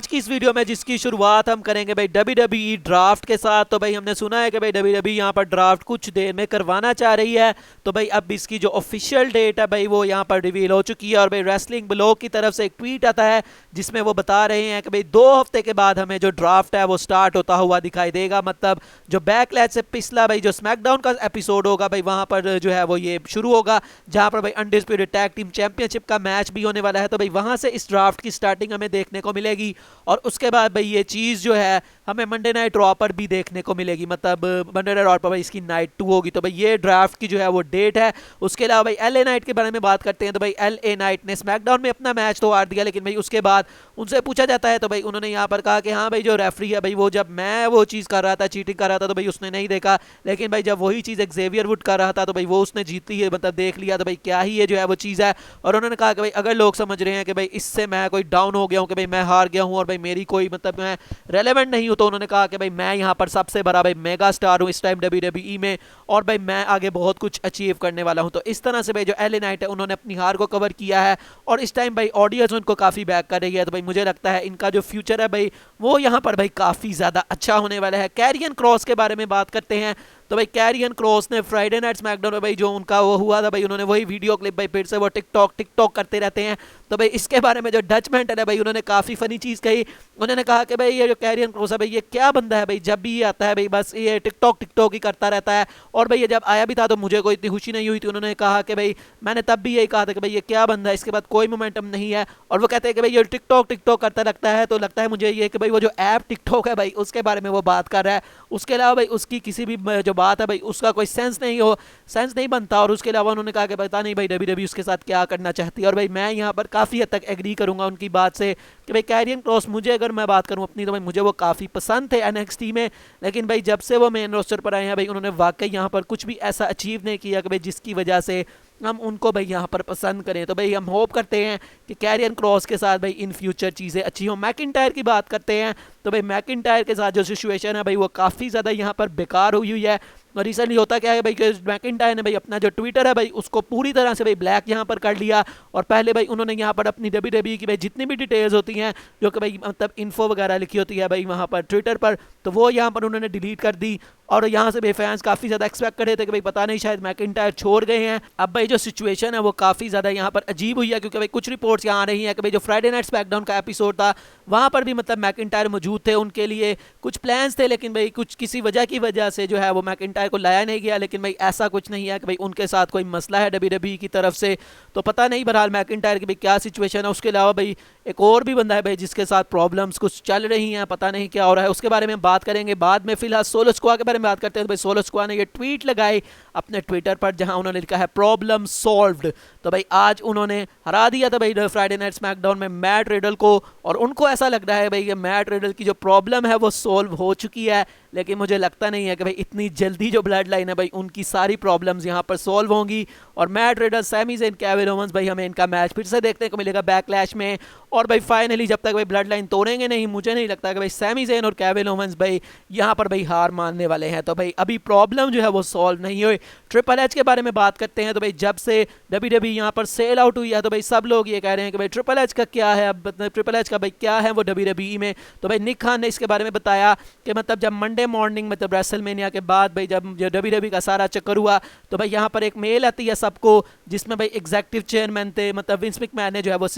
आज की इस वीडियो में जिसकी शुरुआत हम करेंगे भाई WWE ड्राफ्ट के साथ। तो भाई हमने सुना है कि भाई WWE यहाँ पर ड्राफ्ट कुछ देर में करवाना चाह रही है। तो भाई अब इसकी जो ऑफिशियल डेट है भाई वो यहाँ पर रिवील हो चुकी है। और भाई रेसलिंग ब्लॉग की तरफ से एक ट्वीट आता है जिसमें वो बता रहे हैं कि भाई 2 हफ्ते के बाद हमें जो ड्राफ्ट है वो स्टार्ट होता हुआ दिखाई देगा। मतलब जो बैकलैश से पिछला भाई जो स्मैकडाउन का एपिसोड होगा भाई वहाँ पर जो है वो ये शुरू होगा, जहाँ पर भाई अनडिस्प्यूटेड टैग टीम चैंपियनशिप का मैच भी होने वाला है। तो भाई वहाँ से इस ड्राफ्ट की स्टार्टिंग हमें देखने को मिलेगी। और उसके बाद भाई ये चीज़ जो है हमें मंडे नाइट रॉ पर भी देखने को मिलेगी। मतलब मंडे नाइट रॉ पर भाई इसकी नाइट 2 होगी। तो भाई ये ड्राफ्ट की जो है वो डेट है। उसके अलावा भाई एलए नाइट के बारे में बात करते हैं। तो भाई एलए नाइट ने स्मैकडाउन में अपना मैच तो हार दिया, लेकिन भाई उसके बाद उनसे पूछा जाता है तो भाई उन्होंने यहाँ पर कहा कि हाँ भाई जो रेफरी है भाई वो जब मैं वो चीज़ कर रहा था, चीटिंग कर रहा था, तो भाई उसने नहीं देखा। लेकिन भाई जब वही चीज़ एक्जेवियर वुड कर रहा था तो भाई वो उसने जीती है, मतलब देख लिया। तो भाई क्या ही ये जो है वो चीज़ है। और उन्होंने कहा कि भाई अगर लोग समझ रहे हैं कि भाई इससे मैं कोई डाउन हो गया हूँ, कि भाई मैं हार गया हूँ और भाई मेरी कोई मतलब मैं रेलेवेंट नहीं हूँ, तो उन्होंने कहा कि भाई मैं यहाँ पर सबसे बड़ा भाई मेगा स्टार हूँ इस टाइम डब्ल्यूडब्ल्यूई में, और भाई मैं आगे बहुत कुछ अचीव करने वाला हूँ। तो इस तरह से भाई जो एलए नाइट है उन्होंने अपनी हार को कवर किया है और इस टाइम भाई ऑडियंस उनको काफ़ी बैक कर रही है। तो भाई मुझे लगता है इनका जो फ्यूचर है भाई वो यहाँ पर भाई काफ़ी ज़्यादा अच्छा होने वाला है। कैरियन क्रॉस के बारे में बात करते हैं। तो भाई कैरियन क्रॉस ने फ्राइडे नाइट स्मैकडाउन में भाई जो उनका वो हुआ था भाई उन्होंने वही वीडियो क्लिप भाई फिर से वो टिकटॉक करते रहते हैं। तो भाई इसके बारे में जो डचमेंट है भाई उन्होंने काफ़ी फनी चीज़ कही। उन्होंने कहा कि भाई ये जो कैरियन क्रॉस है भाई ये क्या बंदा है भाई, जब भी ये आता है भाई बस ये टिकटॉक ही करता रहता है। और भाई ये जब आया भी था तो मुझे कोई इतनी खुशी नहीं हुई थी। उन्होंने कहा कि भाई मैंने तब भी यही कहा था कि भाई ये क्या बंदा है, इसके बाद कोई मोमेंटम नहीं है। और वो कहते हैं कि भाई ये टिकटॉक करता लगता है। तो लगता है मुझे ये कि भाई वो जो ऐप टिकटॉक है भाई उसके बारे में वो बात कर रहा है। उसके अलावा भाई उसकी किसी भी जो बात है भाई उसका कोई सेंस नहीं बनता। और उसके अलावा उन्होंने कहा कि पता नहीं भाई डब्ल्यूडब्ल्यूई उसके साथ क्या करना चाहती है। और भाई मैं यहाँ पर काफ़ी हद तक एग्री करूंगा उनकी बात से कि भाई कैरियन क्रॉस मुझे अगर मैं बात करूं अपनी तो भाई मुझे वो काफ़ी पसंद थे एनएक्सटी में। लेकिन भाई जब से वो मेन रोस्टर पर आए हैं भाई उन्होंने वाकई यहाँ पर कुछ भी ऐसा अचीव नहीं किया कि भाई जिसकी वजह से हम उनको भाई यहाँ पर पसंद करें। तो भाई हम होप करते हैं कि कैरियन क्रॉस के साथ भाई इन फ्यूचर चीज़ें अच्छी हों। मैकिंटायर की बात करते हैं। तो भाई मैकिंटायर के साथ जो सिचुएशन है भाई वो काफ़ी ज़्यादा यहाँ पर बेकार हुई है। और रिसेंटली होता क्या है भाई कि मैकिंटायर ने भाई अपना जो ट्विटर है भाई उसको पूरी तरह से भाई ब्लैक यहाँ पर कर लिया। और पहले भाई उन्होंने यहाँ पर अपनी डब्ल्यूडब्ल्यूई की भाई जितनी भी डिटेल्स होती हैं जो कि भाई मतलब इन्फो वगैरह लिखी होती है भाई वहाँ पर ट्विटर पर, तो वो यहाँ पर उन्होंने डिलीट कर दी। और यहाँ से भाई फैंस काफ़ी ज़्यादा एक्सपेक्ट कर रहे थे कि भाई पता नहीं शायद मैकिंटायर छोड़ गए हैं। अब भाई जो सिचुएशन है वो काफ़ी ज़्यादा यहाँ पर अजीब हुई है, क्योंकि भाई कुछ रिपोर्ट्स यहाँ आ रही हैं कि भाई जो फ्राइडे नाइट स्मैकडाउन का एपिसोड था वहाँ पर भी मतलब मैकिंटायर मौजूद थे, उनके लिए कुछ प्लान्स थे, लेकिन भाई कुछ किसी वजह की वजह से जो है वो मैकिंटायर को लाया नहीं गया। लेकिन भाई ऐसा कुछ नहीं है कि भाई उनके साथ कोई मसला है डब्ल्यूडब्ल्यूई की तरफ से। तो पता नहीं बहरहाल मैकिंटायर की भाई क्या सिचुएशन है। उसके अलावा भाई एक और भी बंदा है भाई जिसके साथ प्रॉब्लम्स कुछ चल रही हैं, पता नहीं क्या हो रहा है, उसके बारे में बात करेंगे बाद में। फिलहाल सोलो स्क्वाड के बारे में बात करते हैं। तो भाई सोलो स्क्वाड ने ये ट्वीट लगाई अपने ट्विटर पर जहां उन्होंने लिखा है प्रॉब्लम सॉल्व्ड। तो भाई आज उन्होंने हरा दिया था भाई फ्राइडे नाइट स्मैकडाउन में मैट रिडल को, और उनको ऐसा लग रहा है भाई कि मैट रिडल की जो प्रॉब्लम है वो सॉल्व हो चुकी है। लेकिन मुझे लगता नहीं है कि भाई इतनी जल्दी जो ब्लड लाइन है भाई उनकी सारी प्रॉब्लम्स यहाँ पर सॉल्व होंगी। और Matt Riddle, Sami Zayn, Kevin Owens भाई हमें इनका मैच फिर से देखने को मिलेगा बैकलैश में। और भाई फाइनली जब तक भाई ब्लड लाइन तोड़ेंगे नहीं मुझे नहीं लगता कि भाई सैमी ज़ेन और केविन ओवेंस भाई यहाँ पर भाई हार मानने वाले हैं। तो भाई अभी प्रॉब्लम जो है वो सॉल्व नहीं हुई। ट्रिपल एच के बारे में बात करते हैं। तो भाई जब से डब्ल्यूडब्ल्यूई यहाँ पर सेल आउट हुई है तो भाई सब लोग ये कह रहे हैं कि भाई ट्रिपल एच का क्या है, अब ट्रिपल एच का भाई क्या है वो डब्ल्यूडब्ल्यूई में। तो भाई निक खान ने इसके बारे में बताया कि मतलब जब मंडे मॉर्निंग मतलब रेसलमेनिया के बाद भाई जब डब्ल्यूडब्ल्यूई का सारा चक्कर हुआ तो भाई यहाँ पर एक मेल आती है सबको जिसमें भाई एग्जीक्यूटिव चेयरमैन थे, मतलब विंस मैकमैन ने जो है वो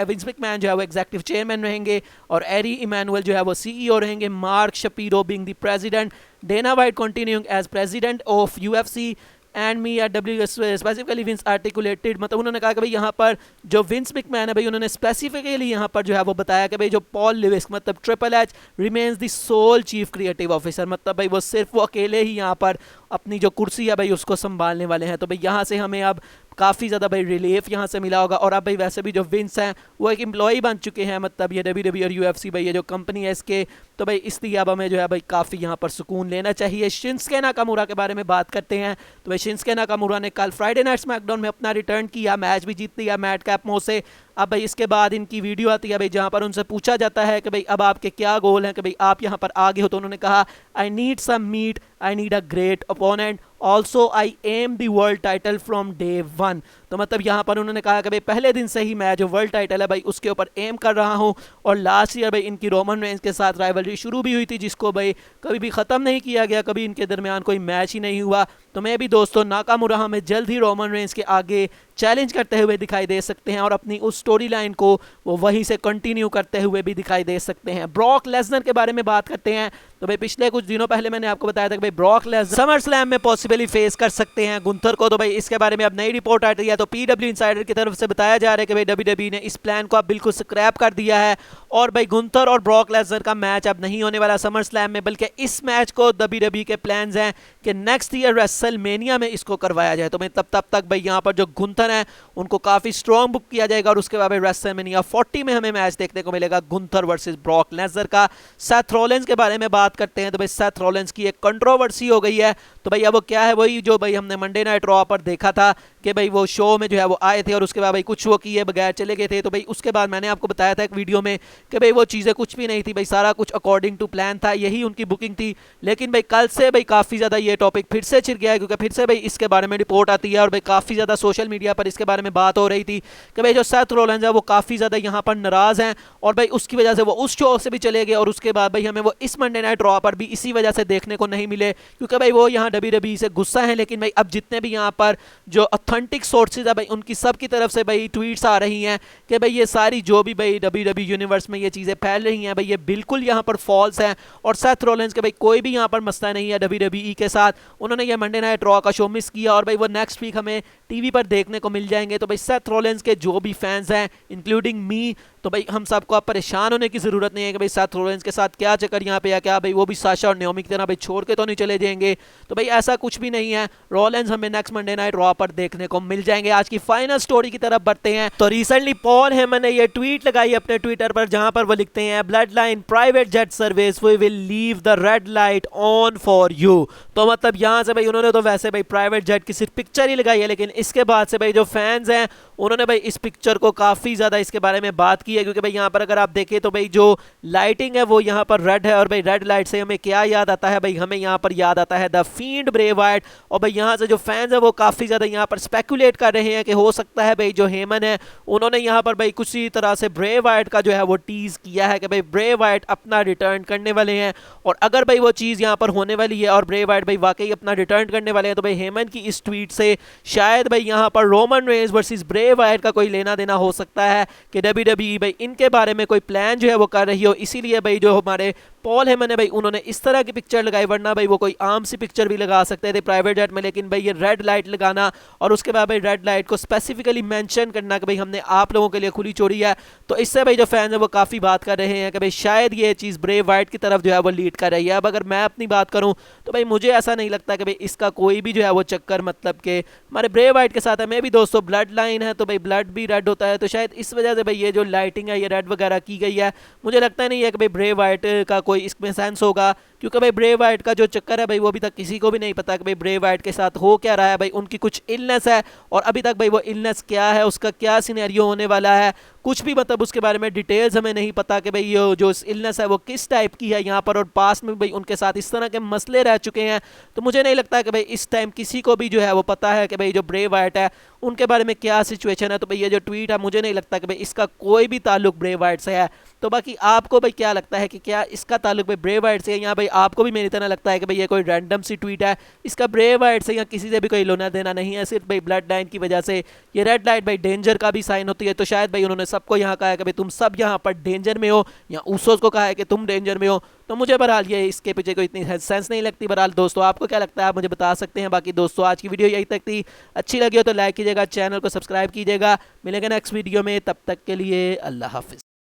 विंस मैकमैन जो है वो एग्जीक्यूटिव चेयरमैन रहेंगे और एरी इमैनुअल जो है वो सीईओ रहेंगे, Mark Shapiro being the president, Dana White continuing as president of UFC and me at W specifically Vince articulated. मतलब उन्होंने कहा कि भाई यहाँ पर जो विंस मैकमैन है भाई उन्होंने स्पेसिफिकली यहाँ पर जो है वो बताया कि भाई जो पॉल लिविस मतलब triple H remains the sole chief creative officer, मतलब भाई वो सिर्फ वो अकेले ही यहाँ पर अपनी जो कुर्सी है भाई उसको संभालने वाले हैं। तो भाई यहाँ से हमें अब काफ़ी ज़्यादा भाई रिलीफ यहाँ से मिला होगा। और अब भाई वैसे भी जो विंस हैं वो एक एम्प्लॉय बन चुके हैं, मतलब ये डब्ल्यूडब्ल्यूई और यूएफसी भाई ये जो कंपनी है इसके। तो भाई इसलिए अब हमें जो है भाई काफ़ी यहाँ पर सुकून लेना चाहिए। शिंस्के नाकामुरा के बारे में बात करते हैं। तो भाई शिंस्के नाकामुरा ने कल फ्राइडे नाइट स्मैकडाउन में अपना रिटर्न किया, मैच भी जीत लिया मैट कैपमो से। अब भाई इसके बाद इनकी वीडियो आती है भाई जहाँ पर उनसे पूछा जाता है कि भाई अब आपके क्या गोल हैं कि भाई आप यहाँ पर आगे हो। तो उन्होंने कहा I need some meat, I need a great opponent, also I am the world title from day 1। तो मतलब यहाँ पर उन्होंने कहा कि भाई पहले दिन से ही मैं जो वर्ल्ड टाइटल है भाई उसके ऊपर एम कर रहा हूँ। और लास्ट ईयर भाई इनकी रोमन रेंज के साथ राइवलरी शुरू भी हुई थी, जिसको भाई कभी भी ख़त्म नहीं किया गया, कभी इनके दरमियान कोई मैच ही नहीं हुआ। तो मैं भी दोस्तों नाकामुराह में जल्द ही रोमन रेंज के आगे चैलेंज करते हुए दिखाई दे सकते हैं, और अपनी उस स्टोरी लाइन को वो वहीं से कंटिन्यू करते हुए भी दिखाई दे सकते हैं। ब्रॉक लेसनर के बारे में बात करते हैं तो भाई पिछले कुछ दिनों पहले मैंने आपको बताया था कि भाई ब्रॉक लेसनर समर स्लैम में पॉसिबली फेस कर सकते हैं गुंथर को। तो भाई इसके बारे में अब नई रिपोर्ट आ रही है, तो पीडब्ल्यू इनसाइडर की तरफ से बताया जा रहा है कि भाई डब्ल्यूडब्ल्यूई ने इस प्लान को अब बिल्कुल स्क्रैप कर दिया है, और भाई गुंथर और ब्रॉक लेसनर का मैच अब नहीं होने वाला समर स्लैम में, बल्कि इस मैच को डब्ल्यूडब्ल्यूई के प्लान्स हैं कि नेक्स्ट ईयर रेसलमेनिया में इसको करवाया जाए। तो भाई तब तक भाई यहाँ पर जो गुंथर है उनको काफी स्ट्रॉन्ग बुक किया जाएगा, और उसके बाद रेसलमेनिया 40 में हमें मैच देखने को मिलेगा गुंथर वर्सेस ब्रॉक लेसनर का। सेथ रॉलिंस के बारे में बात करते हैं तो भाई सेथ रॉलिंस की एक कंट्रोवर्सी हो गई है। तो भाई अब वो क्या है, वही जो भाई हमने मंडे नाइट रॉ पर देखा था कि भाई वो शो में जो है वो आए थे और उसके बाद भाई कुछ वो किए बगैर चले गए थे। तो भाई उसके बाद मैंने आपको बताया था एक वीडियो में कि भाई वो चीज़ें कुछ भी नहीं थी, भाई सारा कुछ अकॉर्डिंग टू प्लान था, यही उनकी बुकिंग थी। लेकिन भाई कल से भाई काफ़ी ज़्यादा ये टॉपिक फिर से छिड़ गया है, क्योंकि फिर से भाई इसके बारे में रिपोर्ट आती है, और भाई काफ़ी ज़्यादा सोशल मीडिया पर इसके बारे में बात हो रही थी कि भाई जो सेथ रॉलिंस है वो काफ़ी ज़्यादा यहाँ पर नाराज़ हैं, और भाई उसकी वजह से वो उस शो से भी चले गए, और उसके बाद भाई हमें वो इस मंडे नाइट रॉ पर भी इसी वजह से देखने को नहीं मिले, क्योंकि भाई वो यहाँ डब्ल्यूडब्ल्यूई से गुस्सा है। लेकिन भाई अब जितने भी यहाँ पर जो ऑथेंटिक सोर्सेज है भाई उनकी सब की तरफ से भाई ट्वीट्स आ रही हैं कि भाई ये सारी जो भी भाई डब्ल्यूडब्ल्यूई यूनिवर्स में ये चीज़ें फैल रही हैं भाई ये बिल्कुल यहाँ पर फॉल्स हैं, और सेथ रॉलिंस के भाई कोई भी यहाँ पर मसला नहीं है डब्ल्यूडब्ल्यूई के साथ। उन्होंने ये मंडे नाइट रॉ का शो मिस किया, और भाई वो नेक्स्ट वीक हमें टीवी पर देखने को मिल जाएंगे। तो भाई सेथ रॉलिंस के जो भी फैंस हैं इंक्लूडिंग मी, तो भाई हम सबको अब परेशान होने की जरूरत नहीं है कि भाई सेथ रॉलिंस के साथ क्या चक्कर यहाँ पे है, क्या भाई वो भी साशा और नाओमी की तरह भाई छोड़ के तो नहीं चले जाएंगे। तो भाई ऐसा कुछ भी नहीं है, रॉलिंस हमें नेक्स्ट मंडे नाइट रॉ पर देखने को मिल जाएंगे। आज की फाइनल स्टोरी की तरफ बढ़ते हैं। तो रिसेंटली पॉल हेमन ने ये ट्वीट लगाई अपने ट्विटर पर, जहां पर वो लिखते हैं bloodline private jet service we will leave the red light on for you. तो मतलब यहाँ से भाई उन्होंने तो वैसे भाई प्राइवेट जेट की सिर्फ पिक्चर ही लगाई है, लेकिन इसके बाद से भाई जो फैंस हैं उन्होंने भाई इस पिक्चर को काफ़ी ज़्यादा इसके बारे में बात की है, क्योंकि भाई यहाँ पर अगर आप देखें तो भाई जो लाइटिंग है वो यहाँ पर रेड है, और भाई रेड लाइट से हमें क्या याद आता है, भाई हमें यहाँ पर याद आता है द फील्ड ब्रे वाइट। और भाई यहाँ से जो फैंस है वो काफ़ी ज़्यादा यहाँ पर स्पेकुलेट कर रहे हैं कि हो सकता है भाई जो हेमन है उन्होंने यहाँ पर भाई कुछ ही तरह से ब्रे वाइट का जो है वो टीज किया है कि भाई ब्रे वाइट अपना रिटर्न करने वाले हैं, और अगर भाई वो चीज़ यहाँ पर होने वाली है और ब्रे वाइट भाई वाकई अपना रिटर्न करने वाले हैं, तो भाई हेमन की इस ट्वीट से शायद भाई यहाँ पर Roman Reigns versus Bray Wyatt का कोई लेना देना हो सकता है कि डब्ल्यूडब्ल्यूई भाई इनके बारे में कोई प्लान जो है वो कर रही हो, इसीलिए भाई जो हमारे पॉल हेमन है भाई उन्होंने इस तरह की पिक्चर लगाई, वरना भाई वो कोई आम सी पिक्चर भी लगा सकते थे प्राइवेट जेट में। लेकिन भाई ये रेड लाइट लगाना और उसके बाद भाई रेड लाइट को स्पेसिफिकली मेंशन करना कि भाई हमने आप लोगों के लिए खुली छोड़ी है, तो इससे भाई जो फैंस है वो काफ़ी बात कर रहे हैं कि भाई शायद ये चीज़ ब्रे वाइट की तरफ जो है वो लीड कर रही है। अब अगर मैं अपनी बात करूँ तो भाई मुझे ऐसा नहीं लगता कि भाई इसका कोई भी जो है वो चक्कर मतलब कि हमारे ब्रे वाइट के साथ है। मैं भी दोस्तों ब्लड लाइन है तो भाई ब्लड भी रेड होता है, तो शायद इस वजह से भाई ये जो लाइटिंग है ये रेड वगैरह की गई है। मुझे लगता नहीं है कि भाई ब्रे वाइट का कोई इसमें सेंस होगा, क्योंकि भाई ब्रे वाइट का जो चक्कर है भाई वो अभी तक किसी को भी नहीं पता कि भाई ब्रे वाइट के साथ हो क्या रहा है। भाई उनकी कुछ इलनेस है और अभी तक भाई वो इलनेस क्या है, उसका क्या सिनेरियो होने वाला है, कुछ भी मतलब उसके बारे में डिटेल्स हमें नहीं पता कि भाई ये जो इलनेस है वो किस टाइप की है यहाँ पर, और पास में भाई उनके साथ इस तरह के मसले रह चुके हैं। तो मुझे नहीं लगता कि भाई इस टाइम किसी को भी जो है वो पता है कि भाई जो ब्रे वाइट है उनके बारे में क्या सिचुएशन है। तो भाई ये जो ट्वीट है मुझे नहीं लगता कि भाई इसका कोई भी ताल्लुक ब्रे वाइट से है। तो बाकी आपको भाई क्या लगता है कि क्या इसका ताल्लुक भाई ब्रे वाइट से है, या भाई आपको भी मेरी तरह लगता है कि भाई ये कोई रैंडम सी ट्वीट है, इसका ब्रे वाइट से या किसी से भी कोई लेना देना नहीं है, सिर्फ भाई ब्लड लाइन की वजह से। ये रेड लाइट भाई डेंजर का भी साइन होती है, तो शायद भाई उन्होंने सबको यहाँ कहा है कि भाई तुम सब यहाँ पर डेंजर में हो, या ऊसोस को कहा है कि तुम डेंजर में हो। तो मुझे बहरहाल ये इसके पीछे कोई इतनी सेंस नहीं लगती। बहरहाल दोस्तों आपको क्या लगता है आप मुझे बता सकते हैं। बाकी दोस्तों आज की वीडियो यही तक थी, अच्छी लगी हो तो लाइक कीजिएगा, चैनल को सब्सक्राइब कीजिएगा। मिलेंगे नेक्स्ट वीडियो में, तब तक के लिए अल्लाह हाफिज़।